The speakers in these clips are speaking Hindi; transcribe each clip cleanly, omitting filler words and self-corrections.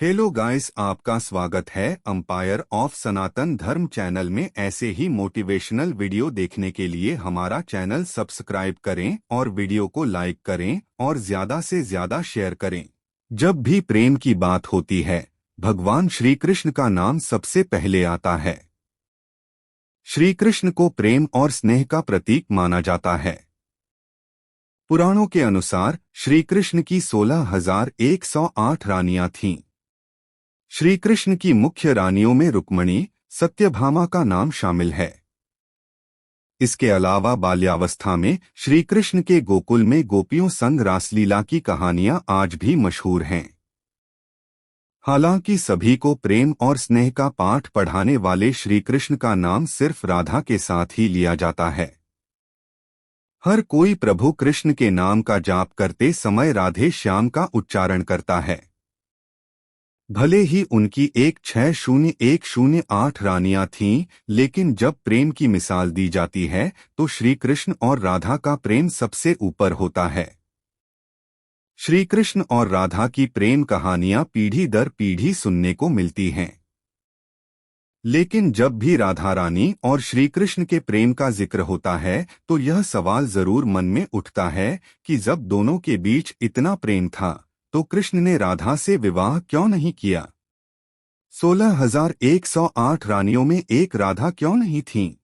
हेलो गाइस, आपका स्वागत है अंपायर ऑफ सनातन धर्म चैनल में। ऐसे ही मोटिवेशनल वीडियो देखने के लिए हमारा चैनल सब्सक्राइब करें और वीडियो को लाइक करें और ज्यादा से ज्यादा शेयर करें। जब भी प्रेम की बात होती है, भगवान श्री कृष्ण का नाम सबसे पहले आता है। श्री कृष्ण को प्रेम और स्नेह का प्रतीक माना जाता है। पुराणों के अनुसार श्री कृष्ण की 16,108 रानियां थीं। श्री कृष्ण की मुख्य रानियों में रुक्मणी, सत्यभामा का नाम शामिल है। इसके अलावा बाल्यावस्था में श्री कृष्ण के गोकुल में गोपियों संग रासलीला की कहानियां आज भी मशहूर हैं। हालांकि सभी को प्रेम और स्नेह का पाठ पढ़ाने वाले श्री कृष्ण का नाम सिर्फ राधा के साथ ही लिया जाता है। हर कोई प्रभु कृष्ण के नाम का जाप करते समय राधे श्याम का उच्चारण करता है। भले ही उनकी 16,108 रानियां थीं, लेकिन जब प्रेम की मिसाल दी जाती है तो श्री कृष्ण और राधा का प्रेम सबसे ऊपर होता है। श्री कृष्ण और राधा की प्रेम कहानियां पीढ़ी दर पीढ़ी सुनने को मिलती हैं। लेकिन जब भी राधा रानी और श्री कृष्ण के प्रेम का जिक्र होता है तो यह सवाल जरूर मन में उठता है कि जब दोनों के बीच इतना प्रेम था तो कृष्ण ने राधा से विवाह क्यों नहीं किया। 16,108 रानियों में एक राधा क्यों नहीं थीं?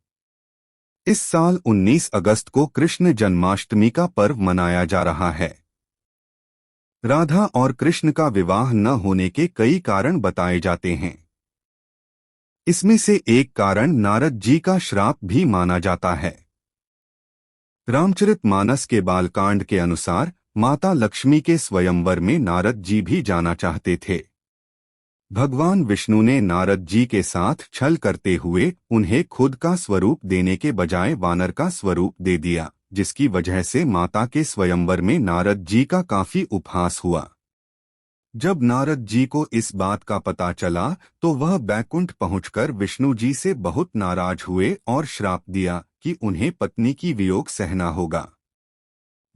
इस साल 19 अगस्त को कृष्ण जन्माष्टमी का पर्व मनाया जा रहा है। राधा और कृष्ण का विवाह न होने के कई कारण बताए जाते हैं। इसमें से एक कारण नारद जी का श्राप भी माना जाता है। रामचरितमानस के बालकांड के अनुसार माता लक्ष्मी के स्वयंवर में नारद जी भी जाना चाहते थे। भगवान विष्णु ने नारद जी के साथ छल करते हुए उन्हें खुद का स्वरूप देने के बजाय वानर का स्वरूप दे दिया, जिसकी वजह से माता के स्वयंवर में नारद जी का काफी उपहास हुआ। जब नारद जी को इस बात का पता चला तो वह बैकुंठ पहुंचकर विष्णु जी से बहुत नाराज हुए और श्राप दिया कि उन्हें पत्नी की वियोग सहना होगा।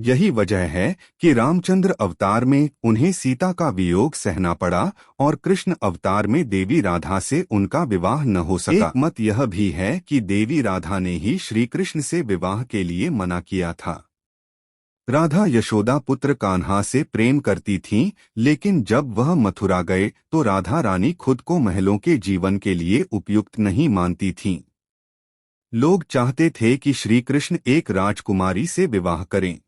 यही वजह है कि रामचंद्र अवतार में उन्हें सीता का वियोग सहना पड़ा और कृष्ण अवतार में देवी राधा से उनका विवाह न हो सका। एक मत यह भी है कि देवी राधा ने ही श्री कृष्ण से विवाह के लिए मना किया था। राधा यशोदा पुत्र कान्हा से प्रेम करती थीं, लेकिन जब वह मथुरा गए तो राधा रानी खुद को महलों के जीवन के लिए उपयुक्त नहीं मानती थीं। लोग चाहते थे कि श्री कृष्ण एक राजकुमारी से विवाह करें।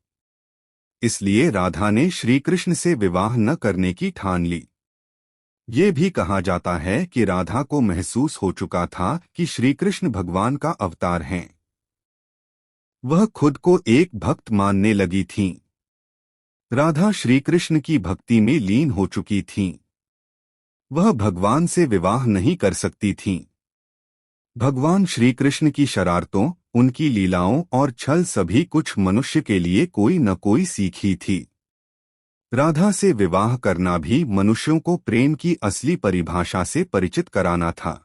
इसलिए राधा ने श्री कृष्ण से विवाह न करने की ठान ली। ये भी कहा जाता है कि राधा को महसूस हो चुका था कि श्री कृष्ण भगवान का अवतार हैं। वह खुद को एक भक्त मानने लगी थीं। राधा श्री कृष्ण की भक्ति में लीन हो चुकी थीं। वह भगवान से विवाह नहीं कर सकती थीं। भगवान श्री कृष्ण की शरारतों, उनकी लीलाओं और छल सभी कुछ मनुष्य के लिए कोई न कोई सीख ही थी। राधा से विवाह करना भी मनुष्यों को प्रेम की असली परिभाषा से परिचित कराना था।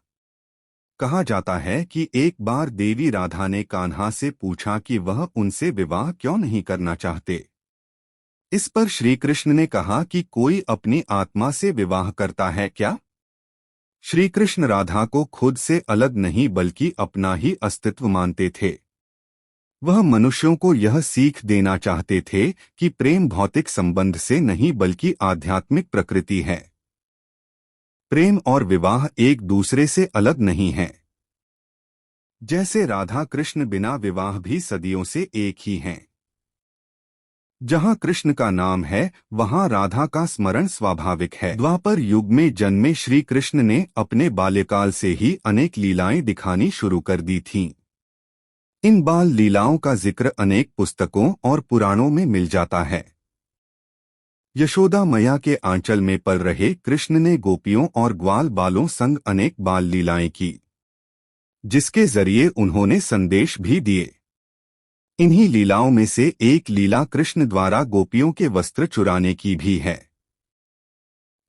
कहा जाता है कि एक बार देवी राधा ने कान्हा से पूछा कि वह उनसे विवाह क्यों नहीं करना चाहते। इस पर श्री कृष्ण ने कहा कि कोई अपनी आत्मा से विवाह करता है क्या? श्री कृष्ण राधा को खुद से अलग नहीं बल्कि अपना ही अस्तित्व मानते थे। वह मनुष्यों को यह सीख देना चाहते थे कि प्रेम भौतिक संबंध से नहीं बल्कि आध्यात्मिक प्रकृति है। प्रेम और विवाह एक दूसरे से अलग नहीं हैं। जैसे राधा कृष्ण बिना विवाह भी सदियों से एक ही हैं। जहाँ कृष्ण का नाम है वहाँ राधा का स्मरण स्वाभाविक है। द्वापर युग में जन्मे श्री कृष्ण ने अपने बाल्यकाल से ही अनेक लीलाएं दिखानी शुरू कर दी थीं। इन बाल लीलाओं का जिक्र अनेक पुस्तकों और पुराणों में मिल जाता है। यशोदा मैया के आंचल में पल रहे कृष्ण ने गोपियों और ग्वाल बालों संग अनेक बाल लीलाएं की, जिसके जरिए उन्होंने संदेश भी दिए। इन्हीं लीलाओं में से एक लीला कृष्ण द्वारा गोपियों के वस्त्र चुराने की भी है।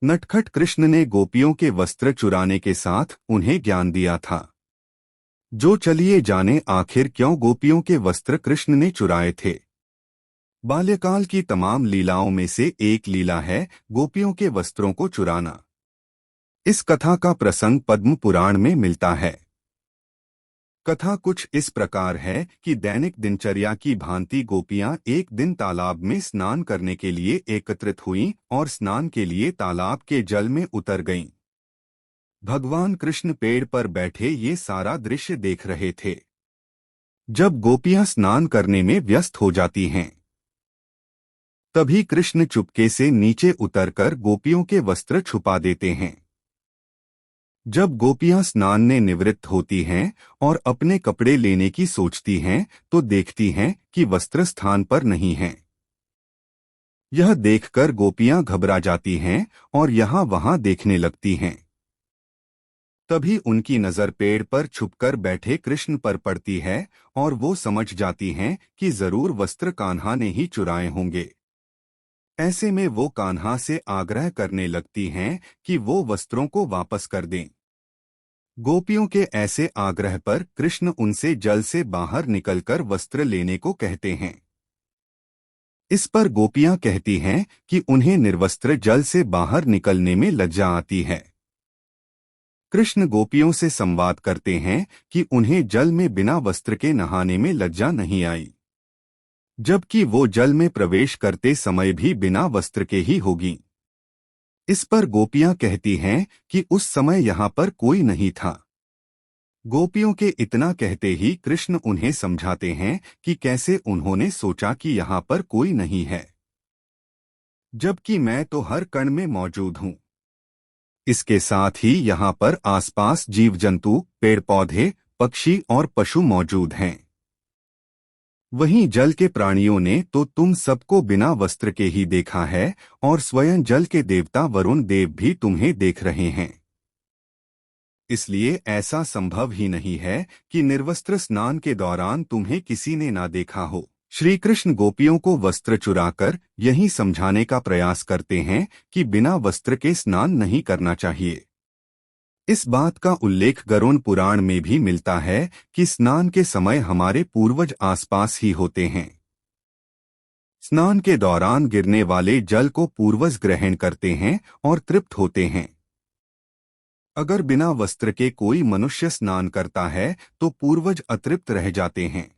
नटखट कृष्ण ने गोपियों के वस्त्र चुराने के साथ उन्हें ज्ञान दिया था। जो चलिए जाने आखिर क्यों गोपियों के वस्त्र कृष्ण ने चुराए थे। बाल्यकाल की तमाम लीलाओं में से एक लीला है गोपियों के वस्त्रों को चुराना। इस कथा का प्रसंग पद्म पुराण में मिलता है। कथा कुछ इस प्रकार है कि दैनिक दिनचर्या की भांति गोपियां एक दिन तालाब में स्नान करने के लिए एकत्रित हुईं और स्नान के लिए तालाब के जल में उतर गईं। भगवान कृष्ण पेड़ पर बैठे ये सारा दृश्य देख रहे थे। जब गोपियां स्नान करने में व्यस्त हो जाती हैं, तभी कृष्ण चुपके से नीचे उतरकर गोपियों के वस्त्र छुपा देते हैं। जब गोपियां स्नान ने निवृत्त होती हैं और अपने कपड़े लेने की सोचती हैं, तो देखती हैं कि वस्त्र स्थान पर नहीं हैं। यह देखकर गोपियां घबरा जाती हैं और यहाँ वहाँ देखने लगती हैं। तभी उनकी नजर पेड़ पर छुपकर बैठे कृष्ण पर पड़ती है और वो समझ जाती हैं कि जरूर वस्त्र कान्हा ने ही चुराए होंगे। ऐसे में वो कान्हा से आग्रह करने लगती हैं कि वो वस्त्रों को वापस कर दें। गोपियों के ऐसे आग्रह पर कृष्ण उनसे जल से बाहर निकलकर वस्त्र लेने को कहते हैं। इस पर गोपियां कहती हैं कि उन्हें निर्वस्त्र जल से बाहर निकलने में लज्जा आती है। कृष्ण गोपियों से संवाद करते हैं कि उन्हें जल में बिना वस्त्र के नहाने में लज्जा नहीं आई, जबकि वो जल में प्रवेश करते समय भी बिना वस्त्र के ही होगी। इस पर गोपियां कहती हैं कि उस समय यहाँ पर कोई नहीं था। गोपियों के इतना कहते ही कृष्ण उन्हें समझाते हैं कि कैसे उन्होंने सोचा कि यहाँ पर कोई नहीं है, जबकि मैं तो हर कण में मौजूद हूँ। इसके साथ ही यहाँ पर आसपास जीव जंतु, पेड़ पौधे, पक्षी और पशु मौजूद हैं। वहीं जल के प्राणियों ने तो तुम सबको बिना वस्त्र के ही देखा है और स्वयं जल के देवता वरुण देव भी तुम्हें देख रहे हैं। इसलिए ऐसा संभव ही नहीं है कि निर्वस्त्र स्नान के दौरान तुम्हें किसी ने ना देखा हो। श्री कृष्ण गोपियों को वस्त्र चुराकर यही समझाने का प्रयास करते हैं कि बिना वस्त्र के स्नान नहीं करना चाहिए। इस बात का उल्लेख गरुड़ पुराण में भी मिलता है कि स्नान के समय हमारे पूर्वज आसपास ही होते हैं। स्नान के दौरान गिरने वाले जल को पूर्वज ग्रहण करते हैं और तृप्त होते हैं। अगर बिना वस्त्र के कोई मनुष्य स्नान करता है तो पूर्वज अतृप्त रह जाते हैं।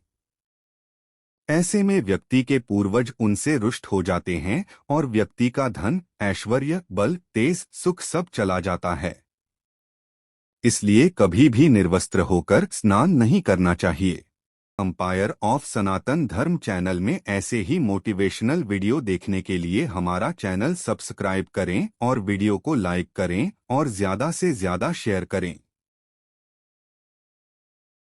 ऐसे में व्यक्ति के पूर्वज उनसे रुष्ट हो जाते हैं और व्यक्ति का धन, ऐश्वर्य, बल, तेज, सुख सब चला जाता है। इसलिए कभी भी निर्वस्त्र होकर स्नान नहीं करना चाहिए। एम्पायर ऑफ सनातन धर्म चैनल में ऐसे ही मोटिवेशनल वीडियो देखने के लिए हमारा चैनल सब्सक्राइब करें और वीडियो को लाइक करें और ज्यादा से ज्यादा शेयर करें।